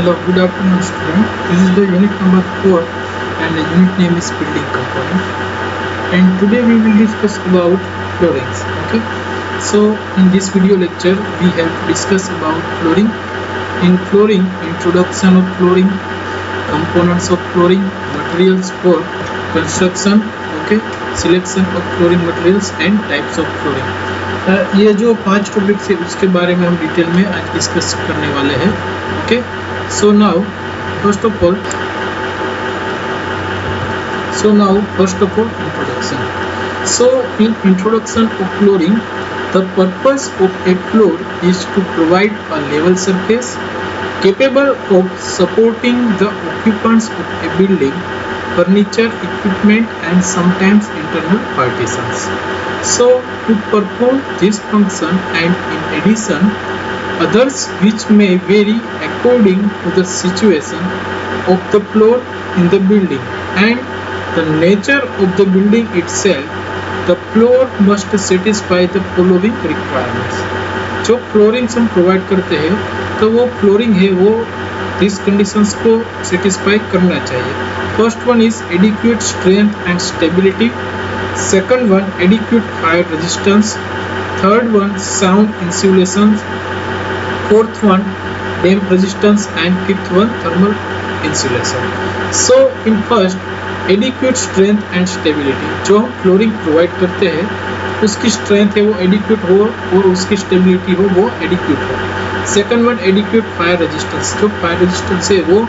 Hello, good afternoon student. This is the unit number 4 and the unit name is building component. And today we will discuss about floorings. Okay. So in this video lecture we have to discuss about flooring. In flooring, introduction of flooring, components of flooring, materials for construction, okay, selection of flooring materials and types of flooring. ये जो 5 topics है उसके बारे में हम detail में आज discuss करने वाले हैं. Okay. So now first of all introduction. So in introduction of flooring, the purpose of a floor is to provide a level surface capable of supporting the occupants of a building, furniture, equipment and sometimes internal partitions. So to perform this function and in addition others which may vary according to the situation of the floor in the building and the nature of the building itself, the floor must satisfy the following requirements. जो floorings हम provide करते हैं तो वो flooring है वो इस conditions को सेटिस्फाई करना चाहिए. First one is adequate strength and stability, second one adequate fire resistance, third one sound insulation, fourth one damp resistance and fifth one thermal insulation. So in first adequate strength and stability, जो हम flooring provide करते हैं उसकी strength है वो adequate हो और उसकी स्टेबिलिटी हो वो एडिक्वेट हो. Second one adequate fire resistance, जो फायर रेजिस्टेंस है वो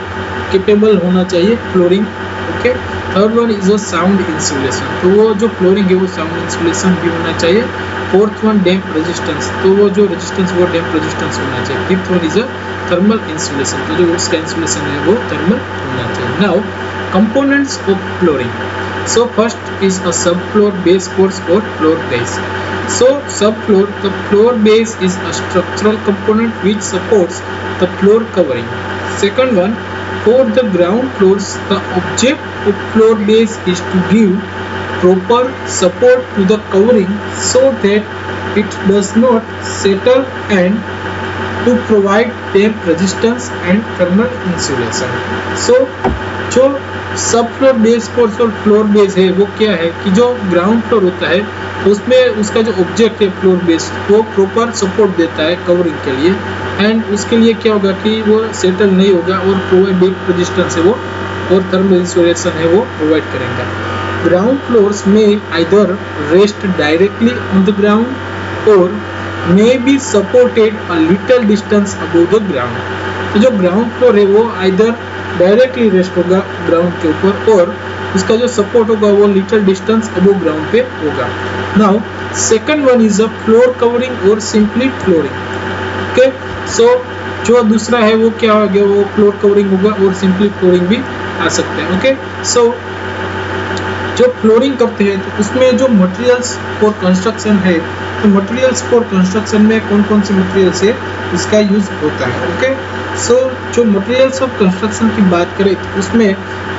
कैपेबल होना चाहिए flooring. Okay. Third one is a sound insulation, तो वो जो फ्लोरिंग है वो साउंड इंसुलेशन भी होना चाहिए. फोर्थ वन डैम्प रेजिस्टेंस, तो वो जो रेजिस्टेंस वो डैम्प रेजिस्टेंस होना चाहिए. Fifth one is a thermal insulation, तो जो उसका इंसुलेशन है वो थर्मल होना चाहिए. Now components of flooring. So first is a subfloor base course और floor base. So subfloor, the floor base is a structural component which supports the floor covering. Second one, for the ground floors, the object of floor base is to give proper support to the covering so that it does not settle and to provide damp resistance and thermal insulation. So जो सब floor base course और floor base है वो क्या है कि जो ground floor होता है उसमें उसका जो ऑब्जेक्ट है फ्लोर बेस वो प्रॉपर सपोर्ट देता है कवरिंग के लिए एंड उसके लिए क्या होगा कि वो सेटल नहीं होगा और प्रोवाइड डीप रेजिस्टेंस है वो और थर्मल इंसुलेशन है वो प्रोवाइड करेंगे. ग्राउंड फ्लोर्स में either rest directly on the ground और may be supported a little distance above the ground. तो जो ग्राउंड फ्लोर है वो आइदर डायरेक्टली रेस्ट होगा ग्राउंड के ऊपर और उसका जो सपोर्ट होगा वो लिटिल डिस्टेंस अबव ग्राउंड पे होगा. Now second one is a floor covering और सिंपली फ्लोरिंग. ओके. सो जो दूसरा है वो क्या हो गया, वो फ्लोर कवरिंग होगा और सिंपली फ्लोरिंग भी आ सकते हैं. ओके. सो जो फ्लोरिंग करते हैं तो उसमें जो मटेरियल्स फॉर कंस्ट्रक्शन है तो मटेरियल्स फॉर कंस्ट्रक्शन में कौन कौन से मटेरियल्स है इसका यूज होता है. ओके. सो जो मटेरियल्स ऑफ कंस्ट्रक्शन की बात करें तो उसमें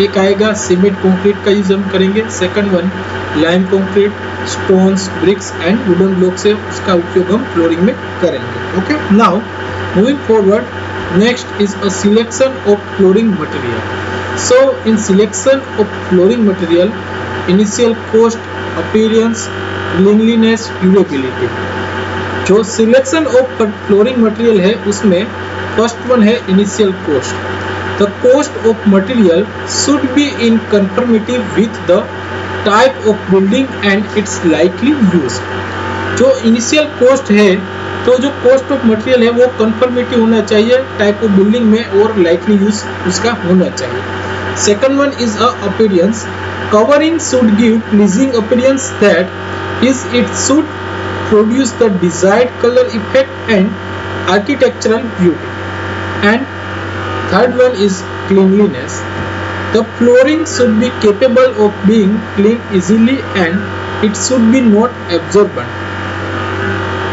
एक आएगा सीमेंट कंक्रीट का यूज हम करेंगे. Second one lime concrete, stones, bricks and wooden block से उसका उपयोग हम फ्लोरिंग में करेंगे. Okay. Now moving forward, next is a selection of flooring material. So in selection of flooring material, initial cost, appearance, cleanliness, durability. जो selection of flooring material है उसमें first one है initial cost. The cost of material should be in conformity with the type of building and its likely use. जो initial cost है तो जो cost of material है वो कंफर्मिटी होना चाहिए टाइप ऑफ बिल्डिंग में और लाइकली यूज उसका होना चाहिए. Second one is a appearance. Covering should give pleasing appearance, that is it should produce the desired colour effect and architectural beauty. And third one is cleanliness. The flooring should be capable of being cleaned easily and it should be not absorbent.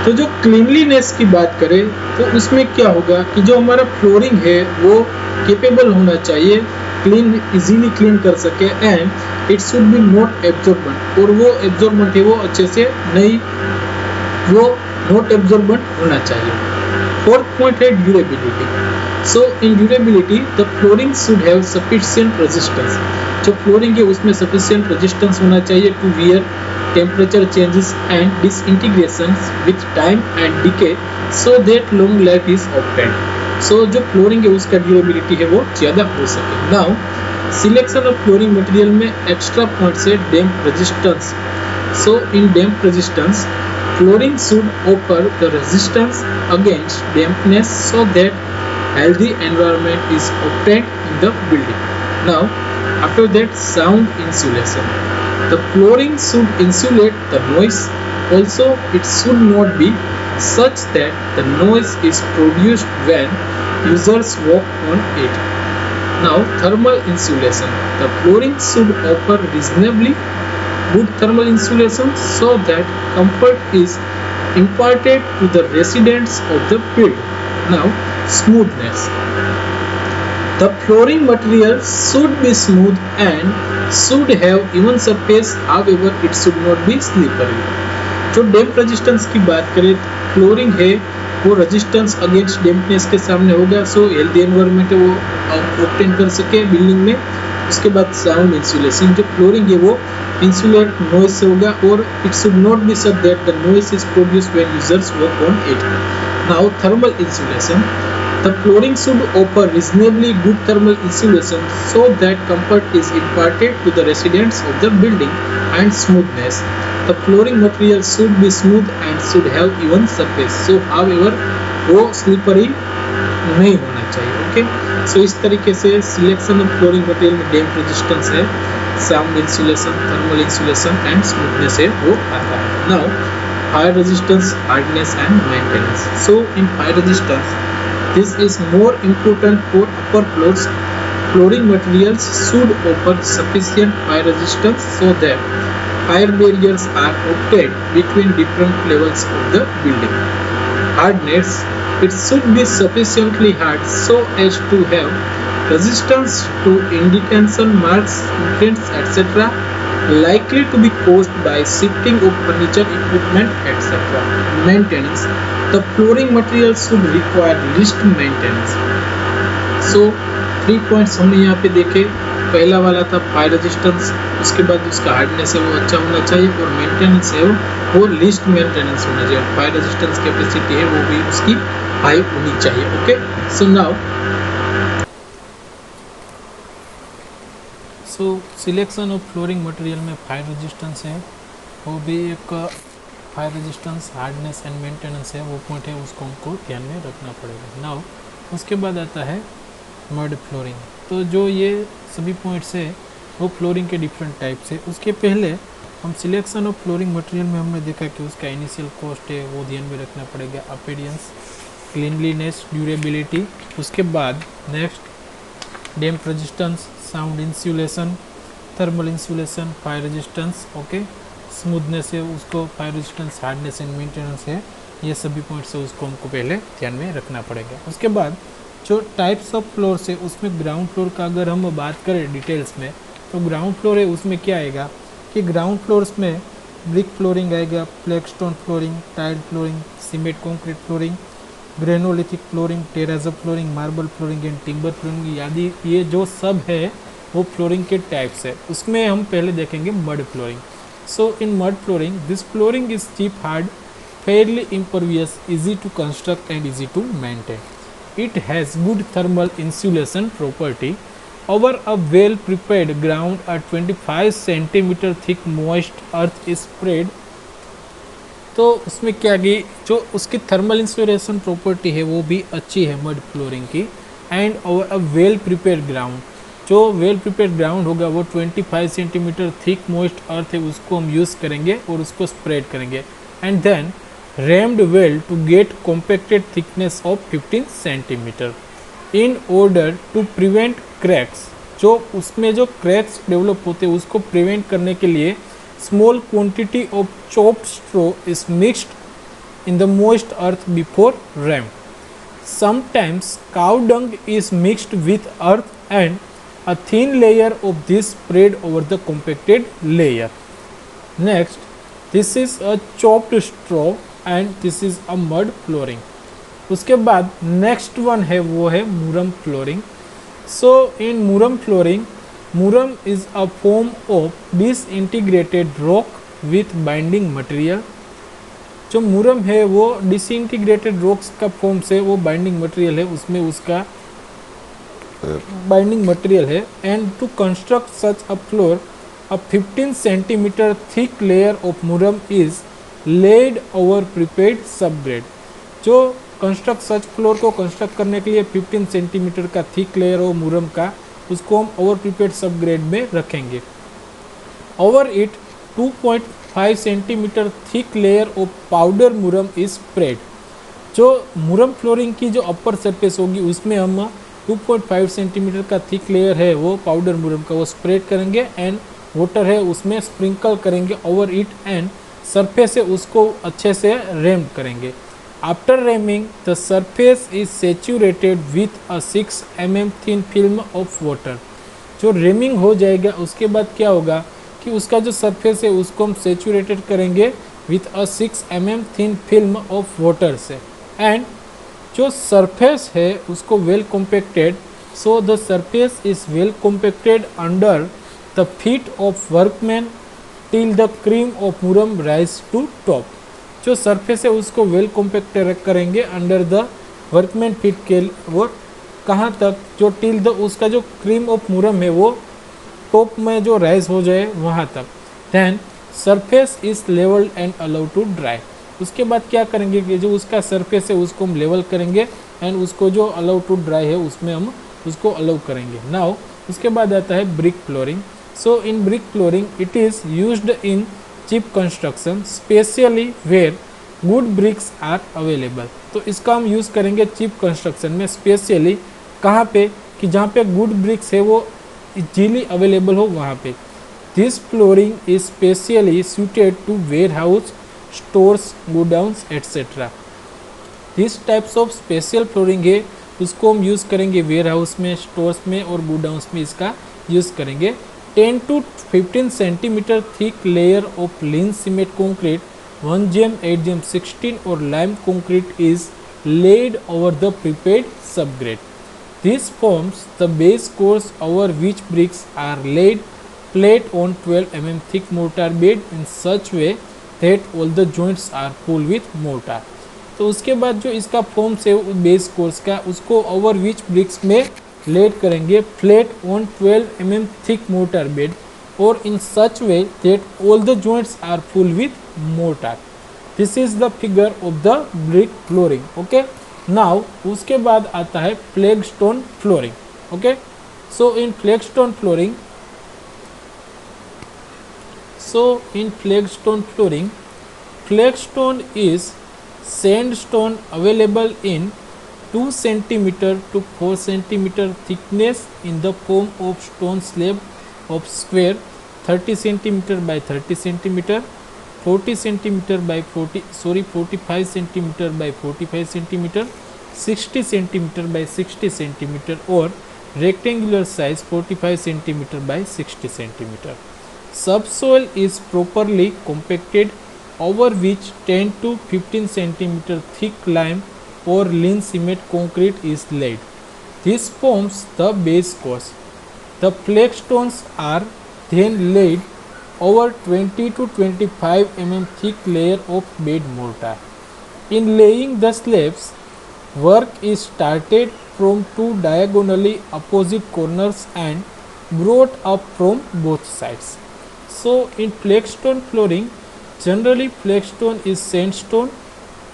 तो जो cleanliness की बात करें तो उसमें क्या होगा कि जो हमारा फ्लोरिंग है वो केपेबल होना चाहिए, क्लीन इजीली क्लीन कर सके and it should be not absorbent, और वो एब्जॉर्बेंट है वो अच्छे से नहीं, वो नॉट एब्जॉर्बेंट होना चाहिए. फोर्थ पॉइंट है durability. So in durability, the flooring should have sufficient resistance. जो flooring है उसमें sufficient resistance होना चाहिए to wear, temperature changes and disintegrations with time and decay, so that long life is obtained. So जो flooring है उसका durability है वो ज़्यादा हो सके. Now selection of flooring material में extra point है damp resistance. So in damp resistance, flooring should offer the resistance against dampness so that healthy environment is obtained in the building. Now, after that, sound insulation. The flooring should insulate the noise. Also, it should not be such that the noise is produced when users walk on it. Now, thermal insulation. The flooring should offer reasonably good thermal insulation so that comfort is imparted to the residents of the building. Now, smoothness. The flooring material should be smooth and should have even surface, however it should not be slippery. जो डैम्प resistance की बात करें, flooring है वो resistance against dampness के सामने होगा, so healthy environment है वो ऑब्टेन कर सके बिल्डिंग में. उसके बाद साउंड इंसुलेशन. जो फ्लोरिंग है वो इंसुलेट नॉइज से होगा और it should not be such that the noise is produced when users work on it. Now thermal insulation. The flooring should offer reasonably good thermal insulation so that comfort is imparted to the residents of the building. And smoothness. The flooring material should be smooth and should have even surface. So, however, वो slippery नहीं होना चाहिए. Okay, सो इस तरीके से selection of flooring material में damp resistance है, sound insulation, thermal insulation and smoothness है वो आता है. Now fire resistance, hardness and maintenance. So in fire resistance, this is more important for upper floors. Flooring materials should offer sufficient fire resistance so that fire barriers are obtained between different levels of the building. Hardness. It should be sufficiently hard so as to have resistance to indentation marks, imprints, etc. likely to be caused by shifting of furniture, equipment, etc. Maintenance. The flooring material should require least maintenance. So 3 points हमने यहाँ पे देखे. पहला वाला था fire resistance, उसके बाद उसका हार्डनेस है वो अच्छा होना चाहिए और मेंटेनेंस है वो लीस्ट मेंटेनेंस होना चाहिए. फायर रेजिस्टेंस कैपेसिटी है वो भी उसकी हाई होनी चाहिए. Okay, so now selection of flooring material में फायर रेजिस्टेंस है वो भी एक, fire resistance, hardness and maintenance है वो पॉइंट है, उसको हमको ध्यान में रखना पड़ेगा. नाउ उसके बाद आता है मड फ्लोरिंग. तो जो ये सभी पॉइंट्स है वो फ्लोरिंग के डिफरेंट टाइप्स है. उसके पहले हम सिलेक्शन ऑफ फ्लोरिंग मटेरियल में हमने देखा कि उसका इनिशियल कॉस्ट है वो ध्यान में रखना पड़ेगा, अपीयरेंस, क्लीनलीनेस, ड्यूरेबिलिटी. उसके बाद next damp resistance, sound insulation, thermal insulation, fire resistance. Okay, smoothness है उसको, fire resistance, hardness and maintenance है, ये सभी पॉइंट्स है उसको हमको पहले ध्यान में रखना पड़ेगा. उसके बाद जो टाइप्स ऑफ फ्लोर्स है उसमें ग्राउंड फ्लोर का अगर हम बात करें डिटेल्स में, तो ग्राउंड फ्लोर है उसमें क्या आएगा कि ग्राउंड फ्लोर्स में ब्रिक फ्लोरिंग आएगा, flag stone flooring, tile flooring, cement concrete flooring, granolithic flooring, terrazzo flooring, marble flooring and timber flooring. यानी ये जो सब है वो फ्लोरिंग के टाइप्स है. उसमें हम पहले देखेंगे mud flooring. So in mud flooring, this flooring is cheap, hard, fairly impervious, easy to construct and easy to maintain. It has good thermal insulation property. Over a well prepared ground, a 25 cm thick moist earth is spread. तो उसमें क्या कि जो उसकी thermal insulation property है वो भी अच्छी है मड फ्लोरिंग की. And over a well prepared ground, जो वेल प्रिपेयर्ड ग्राउंड होगा वो 25 सेंटीमीटर थिक मॉइस्ट अर्थ है उसको हम यूज़ करेंगे और उसको स्प्रेड करेंगे. And then rammed well to get compacted thickness of 15 centimetre in order to prevent cracks. जो उसमें जो क्रैक्स डेवलप होते हैं उसको प्रिवेंट करने के लिए small quantity of chopped straw is mixed in the moist earth before rumped. Sometimes cow dung is mixed with earth and a thin layer of this spread over the compacted layer. Next, this is a chopped straw and this is a mud flooring. उसके बाद next one है वो है moorum flooring. So in moorum flooring, moorum is a form of disintegrated rock with binding material. जो मुरम है वो disintegrated rocks का form से वो बाइंडिंग मटेरियल है, उसमें उसका बाइंडिंग मटेरियल है। And to construct such a floor, a 15 centimeter thick layer of muram is laid over prepared subgrade। जो कंस्ट्रक्ट सच फ्लोर को कंस्ट्रक्ट करने के लिए 15 सेंटीमीटर का थिक लेयर हो मुरम का, उसको हम ओवर प्रिपेयर्ड सबग्रेड में रखेंगे। Over it 2.5 centimetre thick layer of powder moorum is spread. जो मुरम फ्लोरिंग की जो अपर सरफेस होगी उसमें हम 2.5 सेंटीमीटर का थिक लेयर है वो पाउडर मुरम का वो स्प्रेड करेंगे, एंड वाटर है उसमें स्प्रिंकल करेंगे ओवर इट, एंड सरफेस से उसको अच्छे से रेम करेंगे। After रेमिंग the surface is saturated with a 6 mm thin film of water. जो रेमिंग हो जाएगा उसके बाद क्या होगा कि उसका जो सरफेस है उसको हम सेचुरेटेड करेंगे with a 6 mm thin film of water से, एंड जो सरफेस है उसको well compacted. So the surface is well compacted under the feet of workmen till the cream of muram rise to top। जो surface है उसको well compact करेंगे under the workman feet के, वो कहाँ तक, जो टिल द उसका जो क्रीम ऑफ मुरम है वो टॉप में जो राइज हो जाए वहाँ तक। Then surface is levelled and allow to dry. उसके बाद क्या करेंगे कि जो उसका सरफेस है उसको हम लेवल करेंगे, एंड उसको जो अलाउ टू ड्राई है उसमें हम उसको अलाउ करेंगे। नाउ उसके बाद आता है brick flooring. So in brick flooring it is used in cheap construction, specially where good bricks are available। तो इसका हम यूज़ करेंगे चीप कंस्ट्रक्शन में, स्पेशली कहाँ पे कि जहाँ पे गुड ब्रिक्स है वो इजीली अवेलेबल हो वहाँ पे। This flooring is specially suited to warehouse, stores, godowns etcetera. This types of special flooring है उसको हम यूज़ करेंगे वेयर हाउस में, स्टोर्स में और गोडाउंस में इसका यूज़ करेंगे। 10 to 15 centimeter thick layer of lean cement concrete, 1 gm, 8 gm, 16 or lime concrete is laid over the prepared subgrade। This forms the base course over which bricks are laid flat on 12 mm thick mortar bed in such way that all the joints are full with mortar। तो उसके बाद जो इसका forms है base course का, उसको over which bricks में laid करेंगे flat on 12 mm thick mortar bed, और in such way that all the joints are full with mortar. This is the figure of the brick flooring. Okay, now उसके बाद आता है flag stone flooring. Okay, so in flag stone flooring, flag stone is sandstone available in 2 centimeter to 4 centimeter thickness in the form of stone slab of square 30 centimeter by 30 centimeter, 40 centimeter by 45 centimeter by 45 centimeter, 60 centimeter by 60 centimeter, or rectangular size 45 centimeter by 60 centimeter। Subsoil is properly compacted over which 10 to 15 centimeter thick lime or lean cement concrete is laid। This forms the base course। The flagstones are then laid over 20 to 25 mm thick layer of bed mortar। In laying the slabs, work is started from two diagonally opposite corners and brought up from both sides। So in flagstone flooring, generally flagstone is sandstone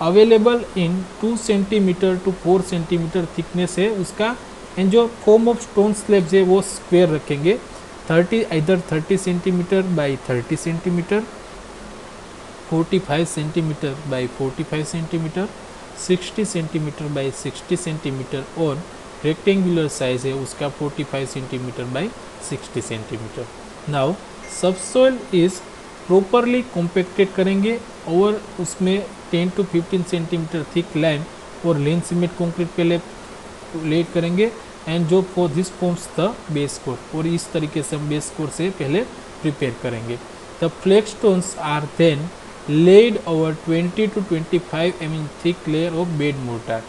available in 2 centimeter to 4 centimeter thickness है उसका, and जो form of stone slabs है वो square रखेंगे 30 centimetre by 30 centimetre, 45 centimetre by 45 centimetre, 60 centimetre by 60 centimetre, और rectangular size है उसका 45 centimetre by 60 centimetre. Now subsoil is properly compacted करेंगे और उसमें 10 to 15 सेंटीमीटर थिक लाइम और लेन सीमेंट कंक्रीट पे लेड करेंगे, एंड जो for this forms the base core, और इस तरीके से हम बेस कोर से पहले प्रिपेयर करेंगे। The flagstones are then laid over 20 to 25 mm thick layer of bed mortar.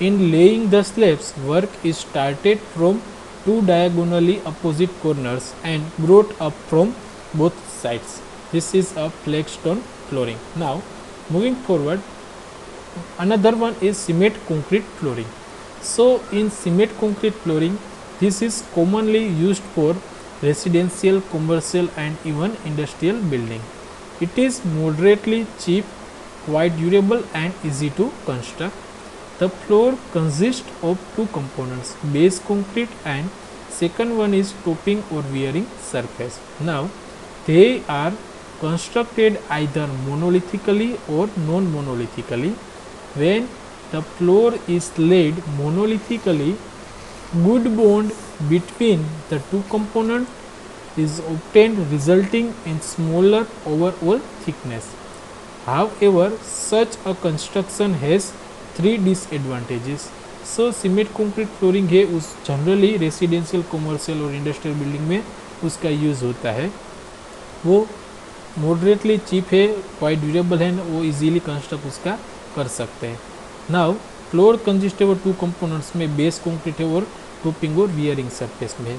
In laying the slabs, work is started from two diagonally opposite corners and brought up from both sides. This is a flagstone flooring. Now, moving forward, another one is cement concrete flooring. So, in cement concrete flooring, this is commonly used for residential, commercial, and even industrial building. It is moderately cheap, quite durable, and easy to construct. The floor consists of two components, base concrete and second one is topping or wearing surface. Now, they are constructed either monolithically or non-monolithically. When the floor is laid monolithically, good bond between the two components is obtained, resulting in smaller overall thickness. However, such a construction has three disadvantages. So cement concrete flooring है उस generally residential, commercial और industrial building में उसका use होता है. वो moderately cheap है, quite durable है, वो इजीली कंस्ट्रक्ट उसका कर सकते हैं. Now floor consist of two components में बेस कंक्रीट है और टॉपिंग और वियरिंग सरफेस में.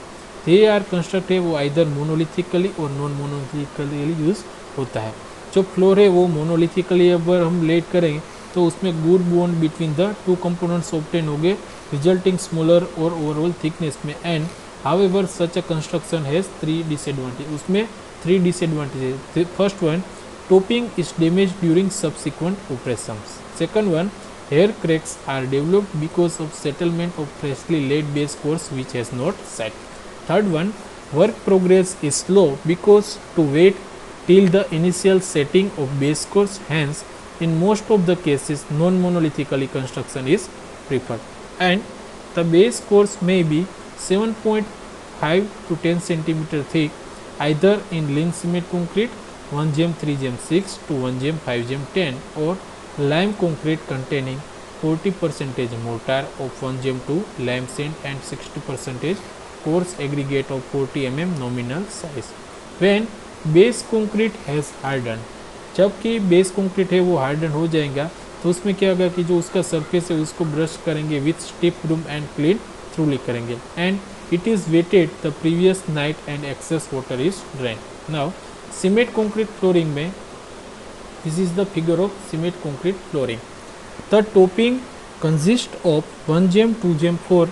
दे आर कंस्ट्रक्ट है वो आइदर मोनोलिथिकली और नॉन मोनोलिथिकली यूज़ होता है. जो फ्लोर है वो मोनोलिथिकली अगर हम लेट करें तो उसमें good bond between the two components obtain हो गए, रिजल्टिंग स्मॉलर और ओवरऑल थिकनेस में. And however such a construction has three disadvantage. उसमें three disadvantage. First one, topping is damage during subsequent operations. Second one, hair cracks are developed because of settlement of freshly laid base course which has not set. Third one, work progress is slow because to wait till the initial setting of base course. Hence, in most of the cases, non-monolithically construction is preferred. And the base course may be 7.5 to 10 cm thick, either in lime cement concrete 1gm 3gm 6 to 1gm 5gm 10 or lime concrete containing 40% mortar of 1gm 2 lime sand and 60% coarse aggregate of 40 mm nominal size. When base concrete has harden, जबकि base concrete है वो harden हो जाएगा तो उसमें क्या होगा कि जो उसका सरफेस है उसको ब्रश करेंगे with stiff broom and clean thoroughly करेंगे. And it is wetted the previous night and excess water is drain. Now cement concrete flooring में this is the figure of cement concrete flooring. The topping consist of 1gm 2gm 4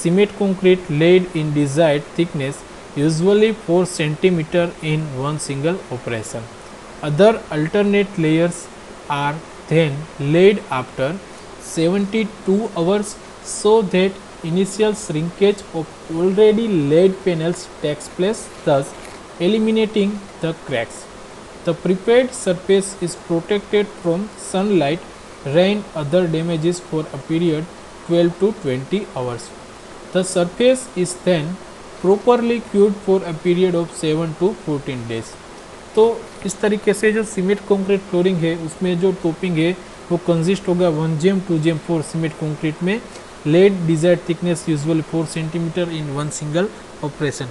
cement concrete laid in desired thickness, usually 4 cm in one single operation. Other alternate layers are then laid after 72 hours so that initial shrinkage of already laid panels takes place, thus eliminating the cracks. The prepared surface is protected from sunlight, rain, other damages for a period 12 to 20 hours. The surface is then properly cured for a period of 7 to 14 days. तो इस तरीके से जो cement concrete flooring है उसमें जो topping है वो कंसिस्ट होगा 1gm 2gm 4 सीमेंट कंक्रीट में, laid desired thickness usually 4 cm इन one single operation.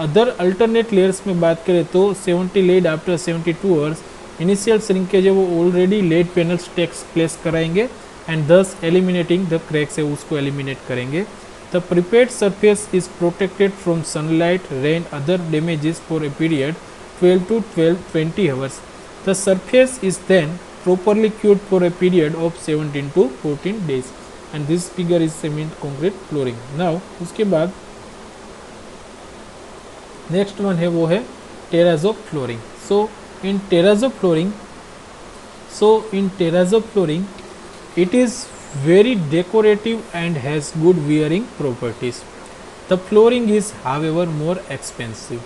Other alternate layers में बात करें तो 70 laid after 72 hours, initial shrinkage है वो already laid panels takes place कराएंगे and thus eliminating the cracks है उसको एलिमिनेट करेंगे. The prepared surface is protected from sunlight, rain, other damages for a period 12 to 20 hours. The surface is then properly cured for a period of 17 to 14 days. And this figure is cement concrete flooring. Now, उसके बाद next one है वो है terrazzo flooring. So in terrazzo flooring, it is very decorative and has good wearing properties. The flooring is however more expensive.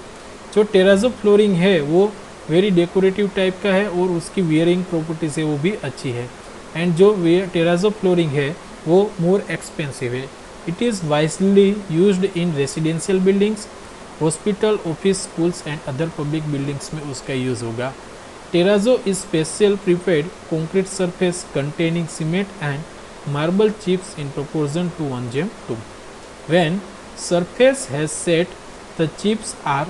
जो terrazzo flooring है वो very decorative type का है और उसकी wearing properties है वो भी अच्छी है. एंड जो terrazzo flooring है वो more expensive है. It is widely used in residential buildings, hospital, office, schools and other public buildings में उसका यूज़ होगा. Terrazzo is special prepared concrete surface containing cement and marble chips in proportion to 1gm 2. When surface has set, the chips are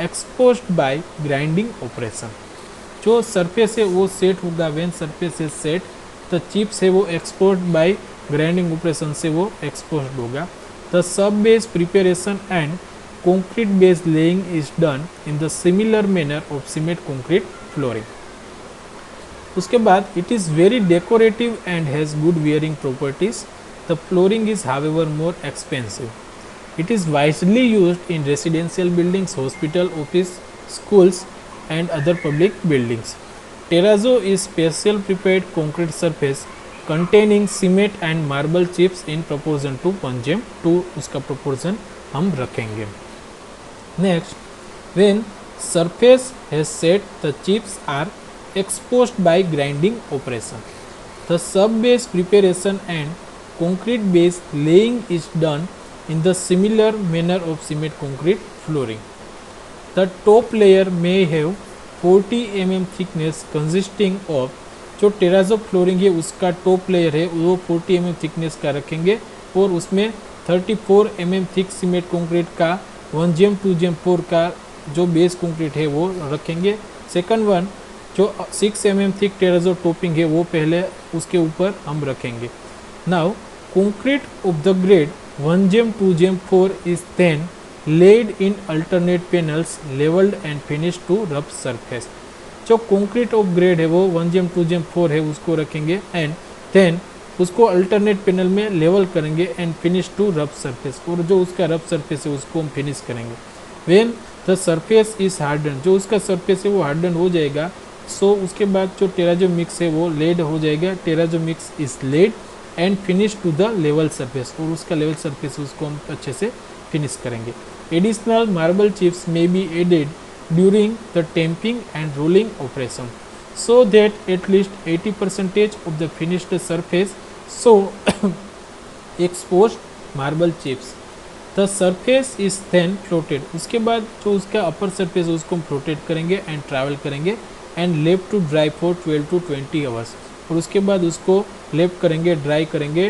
exposed by grinding operation. जो surface है वो set होगा when surface is set, the chips है वो exposed by grinding operation से वो exposed होगा। The sub base preparation and concrete base laying is done in the similar manner of cement concrete flooring. उसके बाद it is very decorative and has good wearing properties. The flooring is however more expensive. It is widely used in residential buildings, hospital, office, schools and other public buildings. Terrazzo is special prepared concrete surface containing cement and marble chips in proportion to 1:2 उसका proportion हम रखेंगे। Next, when surface has set, the chips are exposed by grinding operation. The sub-base preparation and concrete base laying is done in the similar manner of cement concrete flooring. The top layer may have 40 mm thickness consisting of, जो टेराजो flooring है उसका top layer है वो 40 mm thickness का रखेंगे और उसमें 34 mm thick cement concrete का 1:2:4 का जो बेस कंक्रीट है वो रखेंगे। सेकंड वन जो 6 mm थिक टेराजो टॉपिंग है वो पहले उसके ऊपर हम रखेंगे। Now concrete of the grade 1:2:4 is then laid in alternate panels leveled and finished to rough surface. जो कंक्रीट ऑफ ग्रेड है वो 1:2:4 है उसको रखेंगे एंड देन उसको अल्टरनेट पैनल में लेवल करेंगे and finish to rough surface, और जो उसका रफ सरफेस है उसको हम फिनिश करेंगे। When the surface is harden, जो उसका सरफेस है वो हार्डन हो जाएगा, सो उसके बाद जो टेराजो मिक्स है वो लेड हो जाएगा। Terrazzo mix is laid and finish to the level surface, और उसका लेवल सरफेस उसको हम अच्छे से फिनिश करेंगे। Additional marble chips may be added during the tamping and rolling operation so that at least 80% of the finished surface so exposed marble chips. The surface is then floated. उसके बाद जो उसका upper surface है उसको हम floated करेंगे and travel करेंगे and left to dry for 12 to 20 hours, और उसके बाद उसको लेफ्ट करेंगे ड्राई करेंगे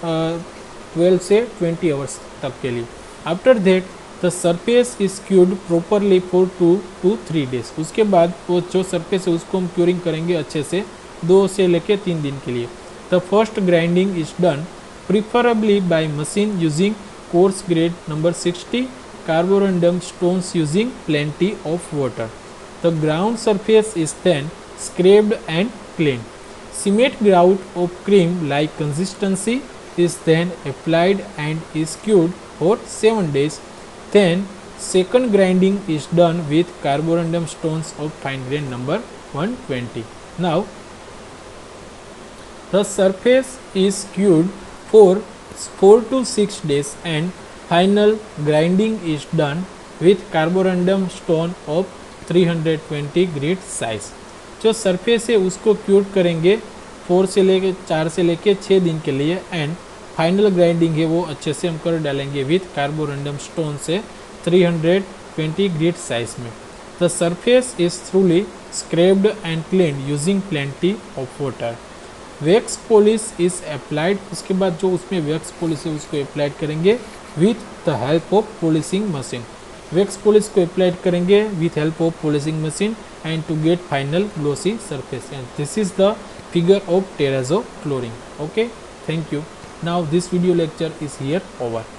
12 से 20 आवर्स तक के लिए। After that the surface is cured properly for 2 to 3 days। उसके बाद वो जो सरफेस है उसको हम क्यूरिंग करेंगे अच्छे से 2 से लेके 3 दिन के लिए। The first grinding is done preferably by machine using coarse grade number 60 carborundum stones using plenty of water. The ground surface is then scraped and cleaned. Cement grout of cream like consistency is then applied and is cured for 7 days. Then second grinding is done with carborundum stones of fine grain number 120. Now the surface is cured for 4 to 6 days and final grinding is done with carborundum stone of 320 grit size. जो surface है उसको cure करेंगे 4 से लेके 4 से लेके 6 दिन के लिए एंड फाइनल ग्राइंडिंग है वो अच्छे से हम कर डालेंगे विथ कार्बोरंडम स्टोन से 320 ग्रिट साइज में। The surface is थ्रूली scraped and cleaned using plenty of water. Wax polish is applied, उसके बाद जो उसमें वैक्स पॉलिश है उसको अप्लाइड करेंगे with the help of polishing machine. Wax polish को अप्लाइड करेंगे with help of polishing machine and to get final glossy surface, and this is the figure of terrazzo flooring. Okay, thank you. Now this video lecture is here over.